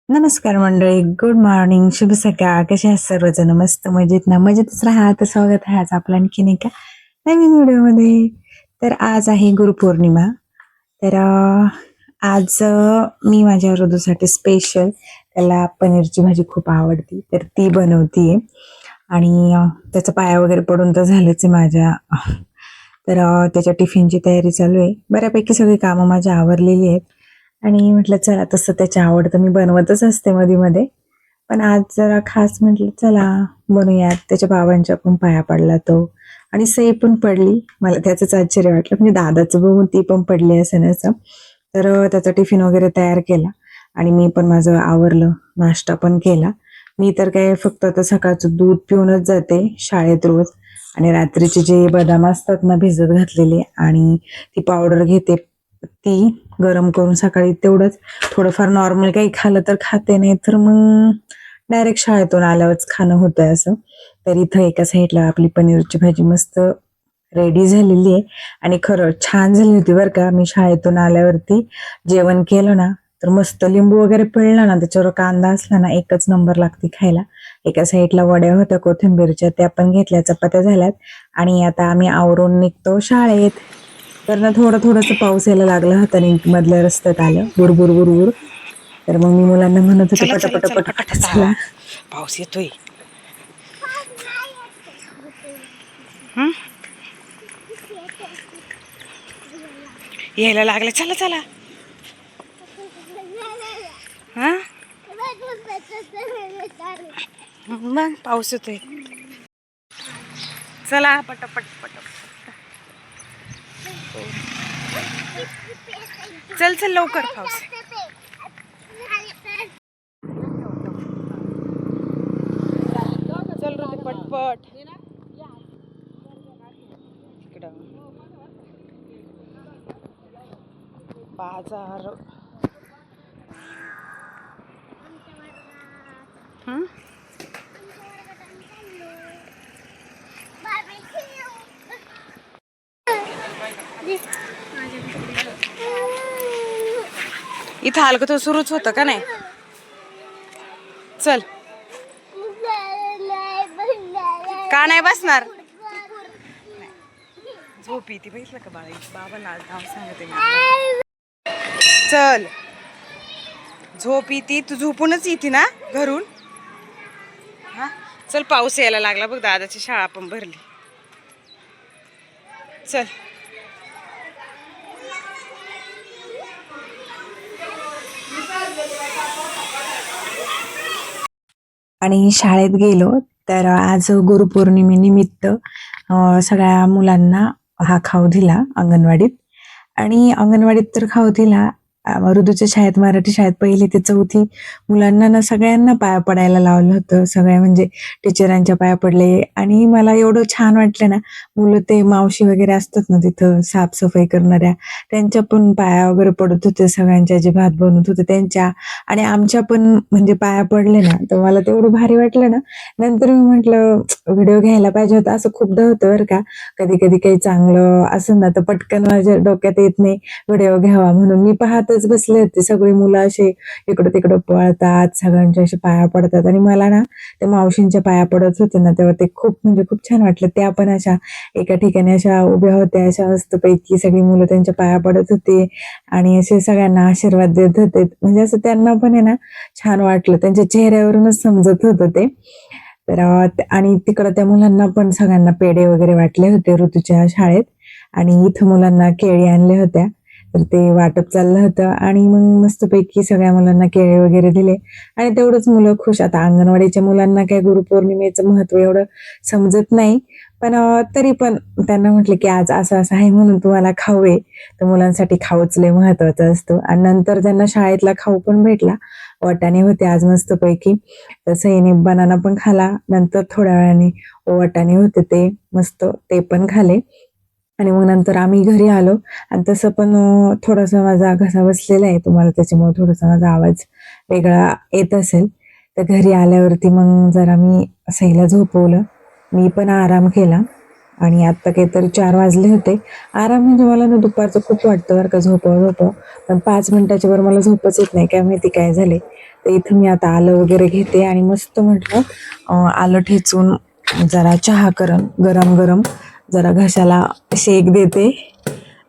नमस्कार मंडळी, good morning, शुभ सकाळ. कसे आहात सर्वजण? मस्त मजेत ना? मजेतच राहा. तर स्वागत आहे आज आपलं आणखीन एका नवीन व्हिडिओमध्ये. तर आज आहे गुरुपौर्णिमा. तर आज मी माझ्या ऋतूसाठी स्पेशल त्याला पनीरची भाजी खूप आवडती, तर ती बनवतीये. आणि त्याचा पाया वगैरे पडून तर झालंच आहे माझ्या. तर त्याच्या टिफिनची तयारी चालू आहे. बऱ्यापैकी सगळी कामं माझी आवरलेली आहेत. आणि म्हटलं चला, तसं त्याच्या आवडतं मी बनवतच असते मध्ये मध्ये, पण आज जरा खास म्हटलं चला बनवूयात. त्याच्या बाबांच्या पण पाया पडला तो, आणि सई पण पडली. मला त्याचंच आश्चर्य वाटलं, म्हणजे दादाचं बघून ती पण पडली असं नसं. तर त्याचा टिफिन वगैरे तयार केला आणि मी पण माझं आवरलं, नाश्ता पण केला. मी तर काय फक्त आता सकाळचं दूध पिऊनच जाते शाळेत रोज, आणि रात्रीचे जे बदाम असतात ना भिजत घातलेले, आणि ती पावडर घेते, ती गरम करून सकाळी तेवढंच. थोडंफार नॉर्मल काही खाल्लं तर खाते, नाही तर मग डायरेक्ट शाळेतून आल्यावरच खाणं होतं असं. तर इथं एका साईडला आपली पनीरची भाजी मस्त रेडी झालेली आहे, आणि खरं छान झाली होती बरं का. मी शाळेतून आल्यावरती जेवण केलं ना, तर मस्त लिंबू वगैरे पिळला ना, त्याच्यावर कांदा असला ना, एकच नंबर लागते खायला. एका साईडला वड्या होत्या कोथिंबीरच्या, त्या पण घेतल्या, चपात्या झाल्यात. आणि आता आम्ही आवरून निघतो शाळेत. तर ना थोडं थोडंसं पाऊस यायला लागला होता आणि मधल्या रस्त्यात आलं बुरबुर बुरबुर. तर मग मी मुलांना म्हणत होते चला चला पटापट चला पटापट पटापट चला. धावा. पाऊस येतोय. हं? यायला लागले. चला चला. हा मग पाऊस येतोय. चला पटापट पटापट. चल चल लवकर. पाऊस चल रे पटपट. इकडं बाजार. हं? इथं आलं तर सुरूच होतं का नाही. चल. का नाही बसणार. झोपी ती बघितलं का बाळा. बाबाला नाव सांगते. चल. झोप येते. तू झोपूनच येते ना घरून. हा चल. पाऊस यायला लागला बघ. दादाची शाळा पण भरली. चल. आणि शाळेत गेलो. तर आज गुरुपौर्णिमेनिमित्त सगळ्या मुलांना हा खाऊ दिला अंगणवाडीत. आणि अंगणवाडीत तर खाऊ दिला. ऋतूच्या शाळेत, मराठी शाळेत 1ली ते 4थी मुलांना ना सगळ्यांना पाया पडायला लावलं होतं. सगळ्या म्हणजे टीचरांच्या पाया पडले. आणि मला एवढं छान वाटलं ना. मुलं ते मावशी वगैरे असतात ना तिथं साफसफाई करणाऱ्या, त्यांच्या पण पाया वगैरे पडत होते. सगळ्यांच्या जे भात बनवत होते त्यांच्या, आणि आमच्या पण म्हणजे पाया पडले ना, तर मला तेवढं भारी वाटलं ना. नंतर मी म्हटलं व्हिडिओ घ्यायला पाहिजे होता. असं खूपदा होतं बरं का, कधी कधी काही चांगलं असं ना तर पटकन माझ्या डोक्यात येत नाही व्हिडिओ घ्यावा म्हणून. मी पाहतच बसले होते. सगळी मुलं असे इकडं तिकडं पळतात, सगळ्यांच्या असे पाया पडतात, आणि मला ना ते मावशींच्या पाया पडत होते ना, तेव्हा ते खूप म्हणजे खूप छान वाटलं. त्या पण अशा एका ठिकाणी अशा उभ्या होत्या, अशा मस्तपैकी सगळी मुलं त्यांच्या पाया पडत होते, आणि असे सगळ्यांना आशीर्वाद देत होते. म्हणजे असं त्यांना पण आहे ना छान वाटलं. त्यांच्या चेहऱ्यावरूनच समजत होतं ते. तर आणि तिकडं त्या मुलांना पण सगळ्यांना पेढे वगैरे वाटले होते ऋतूच्या शाळेत, आणि इथं मुलांना केळी आणल्या होत्या. तर ते वाटप चाललं होतं, आणि मग मस्तपैकी सगळ्या मुलांना केळे वगैरे दिले, आणि तेवढंच मुलं खुश. आता अंगणवाडीच्या मुलांना काय गुरुपौर्णिमेचं महत्व एवढं समजत नाही, पण तरी पण त्यांना म्हटलं की आज असं असं आहे म्हणून तुम्हाला खाऊ आहे. तर मुलांसाठी खाऊच लय महत्वाचं असतं. आणि नंतर त्यांना शाळेतला खाऊ पण भेटला. वाटाणे होते आज मस्तपैकी. तर सईने बनाना पण खाला. नंतर थोड्या वेळाने वाटाणे होते ते मस्त, ते पण खाले. आणि मग नंतर आम्ही घरी आलो. आणि तसं पण थोडासा माझा घसा बसलेला आहे, तुम्हाला त्याच्यामुळे थोडासा माझा आवाज वेगळा येत असेल. तर घरी आल्यावरती मग जरा मी सईला झोपवलं, मी पण आराम केला. आणि आत्ता काहीतरी 4 वाजले होते. आराम म्हणजे मला ना दुपारचं खूप वाटतं बरं का, झोपावं. पण 5 मिनिटाच्या वर मला झोपच येत नाही. काय माहिती काय झाले. तर इथं मी आता आलं वगैरे घेते आणि मस्त म्हटलं आलं ठेचून जरा चहा गरम गरम जरा घशाला शेक देते.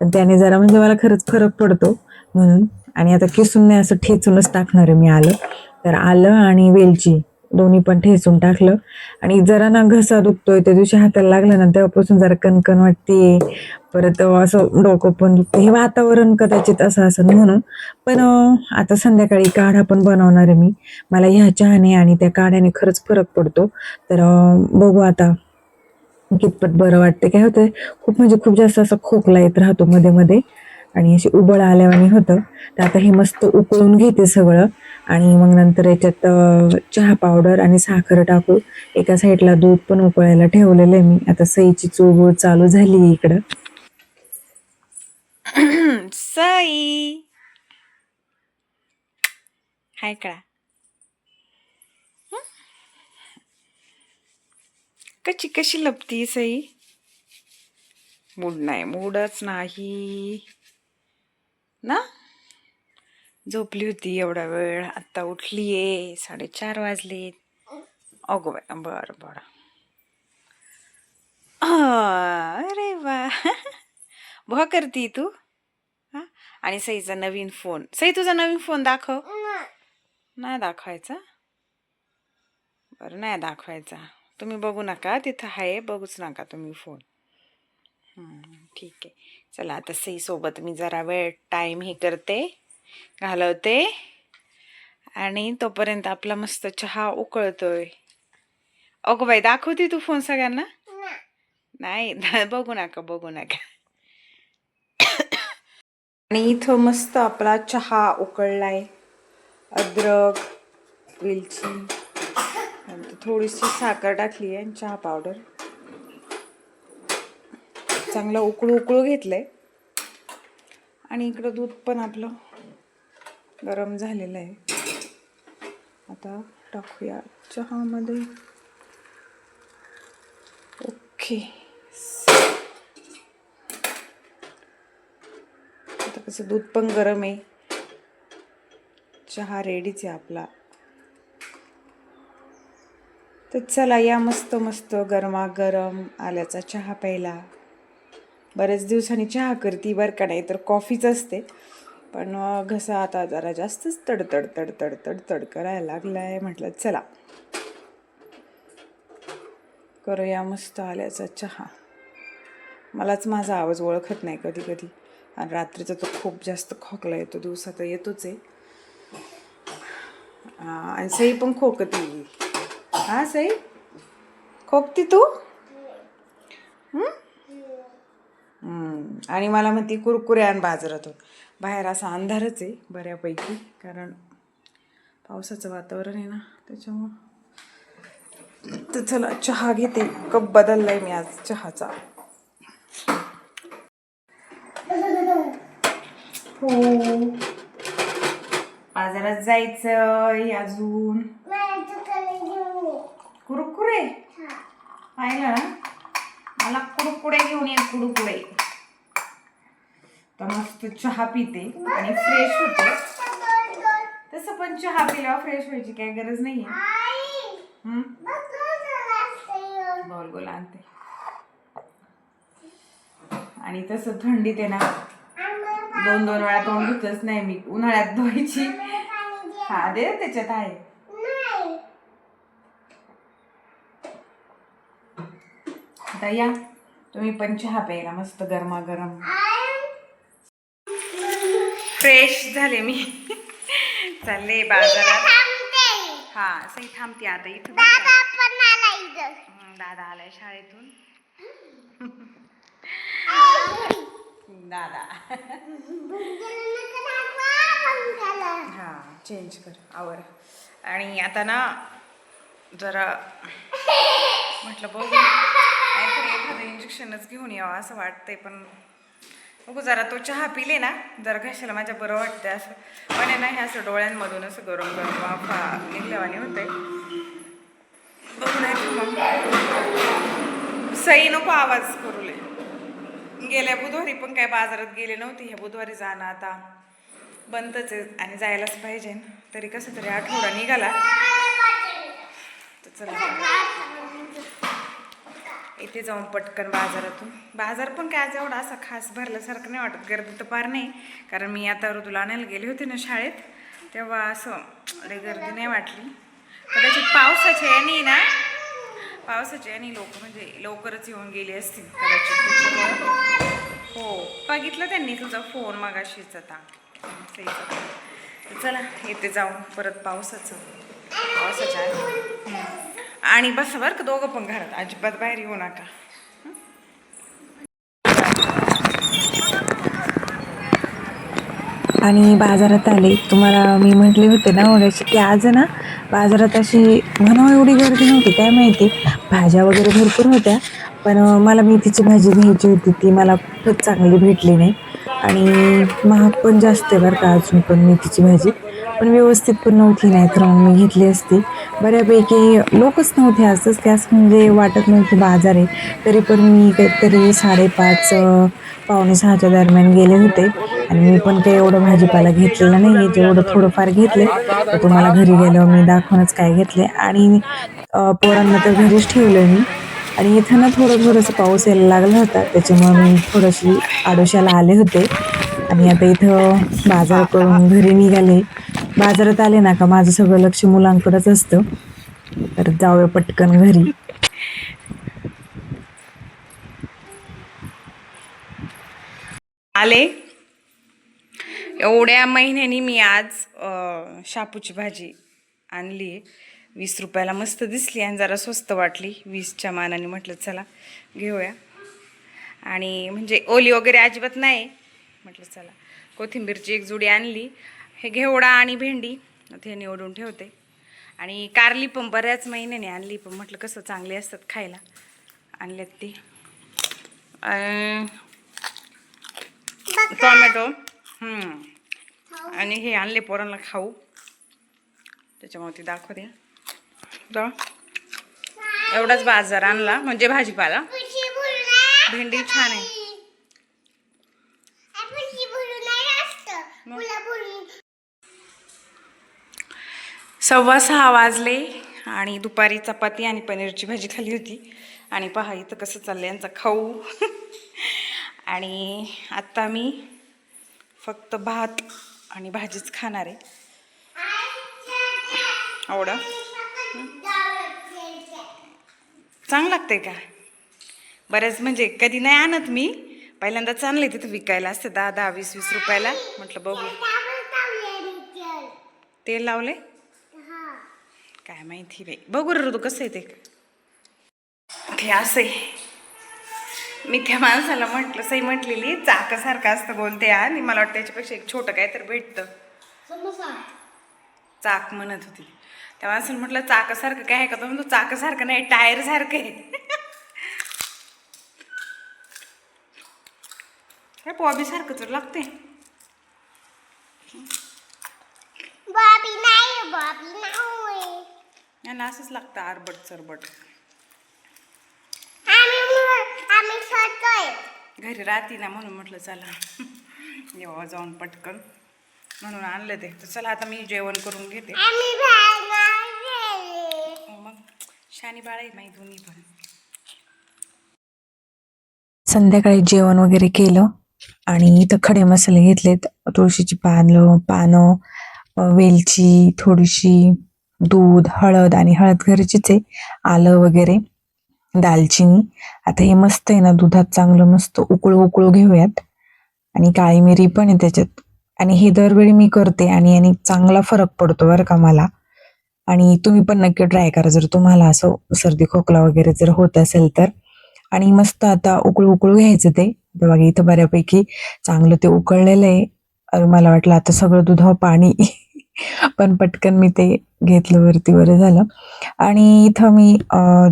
आणि त्याने जरा म्हणजे मला खरंच फरक पडतो म्हणून. आणि आता किसून नाही, असं ठेचूनच टाकणार आहे मी आलं. तर आलं आणि वेलची दोन्ही पण ठेचून टाकलं. आणि जरा ना घसा दुखतोय, त्या दिवशी हाताला लागला ना तेव्हापासून जरा कणकण वाटते. परत असं डोकं पण दुखतं. हे वातावरण कदाचित असं असेल म्हणून. पण आता संध्याकाळी काढा पण बनवणार आहे मी. मला ह्या चहाने आणि त्या काढ्याने खरंच फरक पडतो. तर बघू आता कितपत बरं वाटते. काय होतंय, खूप म्हणजे खूप जास्त असा खोकला येत राहतो मध्ये मध्ये आणि अशी उबळ आल्यावानी होतं. तर आता हे मस्त उकळून घेते सगळं आणि मग नंतर याच्यात चहा पावडर आणि साखर टाकू. एका साईडला दूध पण उकळायला ठेवलेलं आहे मी. आता सईची चूळबूळ चालू झाली इकडं. सई हाय का? कशी कशी लपती सई? मूडच नाही ना. झोपली होती एवढा वेळ, आत्ता उठलीये, 4:30 वाजलेत. अगो बाय, बरं बरं. अरे वा. भुवा करती तू? हा. आणि सईचा नवीन फोन. सई तुझा नवीन फोन दाखव. नाही दाखवायचा. बरं नाही दाखवायचा. तुम्ही बघू नका, तिथं आहे, बघूच नका तुम्ही फोन. ठीक आहे. चला आता सई सोबत मी जरा वेळ टाइम हे करते, घालवते. आणि तोपर्यंत आपला मस्त चहा उकळतोय. अगो बाई, दाखवते तू फोन सगळ्यांना? नाही. बघू नका. आणि इथं मस्त आपला चहा उकळलाय. अद्रक, वेलची, नंतर थोडीशी साखर टाकली आहे आणि चहा पावडर. चांगलं उकळू घेतलंय. आणि इकडं दूध पण आपलं गरम झालेलं आहे. आता टाकूया चहामध्ये. ओके. आता कसं दूध पण गरम आहे, चहा रेडीच आहे आपला. तर चला या मस्त गरमागरम आल्याचा चहा प्यायला. बऱ्याच दिवसांनी चहा करती बरं का, नाही तर कॉफीच असते. पण घसा आता जरा जास्तच तडतड करायला लागलाय. म्हटलं चला करूया मस्त आल्याचा चहा. मलाच माझा आवाज ओळखत नाही कधी कधी. आणि रात्रीचा तो खूप जास्त खोकला येतो, दिवसा तर येतोच आहे. आणि सई पण खोकती. हा सई, खोकती तू? आणि मला म्हणती कुरकुरे आण बाजारातून. बाहेर असा अंधारच आहे बऱ्यापैकी, कारण पावसाचं वातावरण आहे ना त्याच्यामुळं. तर चला चहा घेते. कप बदललाय मी आज चहाचा. हो, बाजारात जायचंय अजून. कुरकुरे पाहिलं ना, मला कुरकुरे घेऊन ये. कुरकुरे. तर मस्त चहा पिते आणि फ्रेश होते. तसं पण चहा पिल्यावर फ्रेश व्हायची काही गरज नाहीये. गोल आणते. आणि तसं थंडीत आहे ना, 2-2 वेळा तोंड धुतच नाही मी. उन्हाळ्यात धुवायची. हा दे, त्याच्यात आहे. आता या तुम्ही पण चहा प्यायला मस्त गरमागरम. फ्रेश झाले मी. चालले बाजारात. हा सही थांबते आता इथं. दादा आलाय शाळेतून. दादा. हा चेंज कर आवर. आणि आता ना जरा म्हटलं बघू, नाहीतर एखादं इंजेक्शनच घेऊन यावं असं वाटतंय. पण बघू, जरा तो चहा पिले ना जरा घशाला माझ्या बरं वाटतंय. असं पण नाही, असं डोळ्यांमधून असं गरम गरम वाफा निघल्यावानी होतंय. बघू नाही मग सई नको आवाज करूले. गेल्या बुधवारी पण काय बाजारात गेले नव्हते, ह्या बुधवारी जाणं आता बंदच आहे आणि जायलाच पाहिजे. तरी कसं तरी आठवडा निघाला. तर चला इथे जाऊन पटकन बाजारातून. बाजार पण काय आज एवढा असा खास भरल्यासारखं नाही वाटत, गर्दी तर फार नाही. कारण मी आता ऋतूला आणायला गेले होते ना शाळेत, तेव्हा असं लई गर्दी नाही वाटली. कदाचित पावसाच्या याने लोक म्हणजे लवकरच येऊन गेले असतील कदाचित त्याच्यामुळे. हो बघितलं त्यांनी तुझा फोन मगाशीच आता. चला येते जाऊन परत पावसाच्या आणि बस बरं का दोघं पण घरात, अजिबात बाहेर येऊ नका. आणि बाजारात आले. तुम्हाला मी म्हटले होते ना मगाशी की आज ना बाजारात अशी म्हणावं एवढी गर्दी नव्हती. काय माहिती, भाज्या वगैरे भरपूर होत्या, पण मला मेथीची भाजी घ्यायची होती, ती मला खूपच चांगली भेटली नाही. आणि महाग पण जास्त आहे बरं का अजून पण मेथीची भाजी, पण व्यवस्थित पण नव्हती. नाही तर मग मी घेतली असती. बऱ्यापैकी लोकच नव्हते असंच त्यास, म्हणजे वाटत नव्हती बाजार आहे. तरी पण मी काहीतरी 5:30 5:45च्या दरम्यान गेले होते. आणि मी पण काही एवढं भाजीपाला घेतलेला नाहीये, जेवढं थोडंफार घेतले तर तुम्हाला घरी गेल्यावर मी दाखवूनच काय घेतले. आणि पोरांना तर घरीच ठेवलंय मी. आणि इथं ना थोडंसं पाऊस यायला लागला होता, त्याच्यामुळे मी थोडीशी आडोशाला आले होते. आणि आता इथं बाजार करून घरी निघाले. बाजारात आले ना का माझं सगळं लक्ष मुलांकडेच असतं. तर जाऊया पटकन घरी. आले. एवढ्या महिन्यानी मी आज शापूची भाजी आणली आहे. 20 रुपयाला मस्त दिसली आणि जरा स्वस्त वाटली 20च्या मानाने. म्हटलं चला घेऊया. आणि म्हणजे ओली वगैरे अजिबात नाही. म्हटलं चला कोथिंबीरची एक जुडी आणली. हे घेवडा आणि भेंडी ते निवडून ठेवते. आणि कारली पण बऱ्याच महिन्याने आणली, पण म्हटलं कसं चांगली असतात खायला, आणल्यात ती. टोमॅटो आणि हे आणले पोरांना खाऊ, त्याच्यामुळे ती दाखवते. एवढाच बाजार आणला म्हणजे भाजीपाला. भेंडी छान आहे. 6:15 वाजले आणि दुपारी चपाती आणि पनीरची भाजी खाली होती. आणि पहा इथं कसं चाललंय यांचा खाऊ. आणि आत्ता मी फक्त भात आणि भाजीच खाणार आहे. आवडा चांगलं लागतंय का? बऱ्याच म्हणजे कधी नाही आणत मी, पहिल्यांदाच आणले. तिथं विकायला असते 10-10 20-20 रुपयाला. म्हटलं बघू. तेल लावले काय माहिती बाई, बघू रे तू कसं आहे ते असे. मी त्या माणसाला म्हटलं, सई म्हटलेली चाकासारखं असतं बोलते आणि मला वाटतं त्याच्यापेक्षा एक छोटं काय तर भेटतं. चाक म्हणत होती. त्या माणसाला म्हटलं चाकासारखं काय आहे का? तो म्हणतो चाकासारखं नाही, टायर सारखं आहे. काय बॉबी सारखं तर लागते. याला असंच लागतं आरबट चरबट. घरी राहती ना म्हणून म्हटलं चला येवा जाऊन पटकन म्हणून आणलं ते. तर चला आता मी जेवण करून घेते. मग शानी बाळ आहे माही दोन्ही पण. संध्याकाळी जेवण वगैरे केलं आणि इथं खडे मसाले घेतलेत. तुळशीची पानं, वेलची, थोडीशी दूध, हळद, आणि हळद घरचीच आहे, आलं वगैरे, दालचिनी. आता हे मस्त आहे ना दुधात चांगलं मस्त उकळू घेऊयात. आणि काळी मिरी पण आहे त्याच्यात. आणि हे दरवेळी मी करते आणि याने चांगला फरक पडतो बरं का मला. आणि तुम्ही पण नक्की ट्राय करा जर तुम्हाला असं सर्दी खोकला वगैरे जर होत असेल तर. आणि मस्त आता उकळू घ्यायचं ते. बघा इथं बऱ्यापैकी चांगलं ते उकळलेलं आहे. मला वाटलं आता सगळं दुधावर पाणी पण पटकन मी ते घेतलं वरती, बरं झालं. आणि इथं मी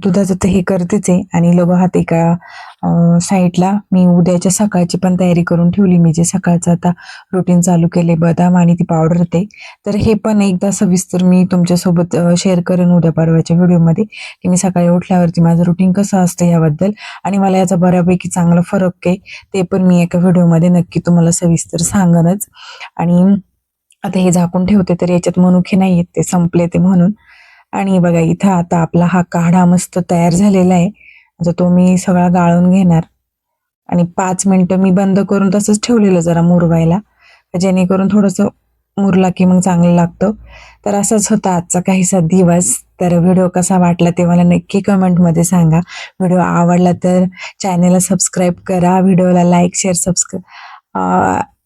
दुधाचं तर हे करतेच आहे. आणि लोह हात एका साईडला मी उद्याच्या सकाळची पण तयारी करून ठेवली. मी जे सकाळचं आता रुटीन चालू केले, बदाम आणि ती पावडर ते. तर हे पण एकदा सविस्तर मी तुमच्यासोबत शेअर करेन उद्या परवाच्या व्हिडिओमध्ये, की मी सकाळी उठल्यावरती माझं रुटीन कसं असतं याबद्दल, आणि मला याचा बऱ्यापैकी चांगला फरक आहे ते पण मी एका व्हिडिओमध्ये नक्की तुम्हाला सविस्तर सांगेनच. आणि आता हे झाकून ठेवते, तर याच्यात मनुके नाही आहेत, ते संपले ते म्हणून. आणि बघा इथं आता आपला हा काढा मस्त तयार झालेला आहे. आता तो मी सगळा गाळून घेणार आणि 5 मिनिटं मी बंद करून तसंच ठेवलेलं जरा मुरवायला, जेणेकरून थोडंसं मुरला की मग चांगलं लागतं. तर असाच होता आजचा काहीसा दिवस. तर व्हिडिओ कसा वाटला ते मला नक्की कमेंटमध्ये सांगा. व्हिडिओ आवडला तर चॅनेलला सबस्क्राईब करा, व्हिडिओला लाईक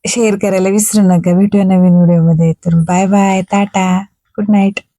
शेअर करायला विसरू नका. भेटूया नवीन व्हिडिओमध्ये. तर bye bye, tata, good night.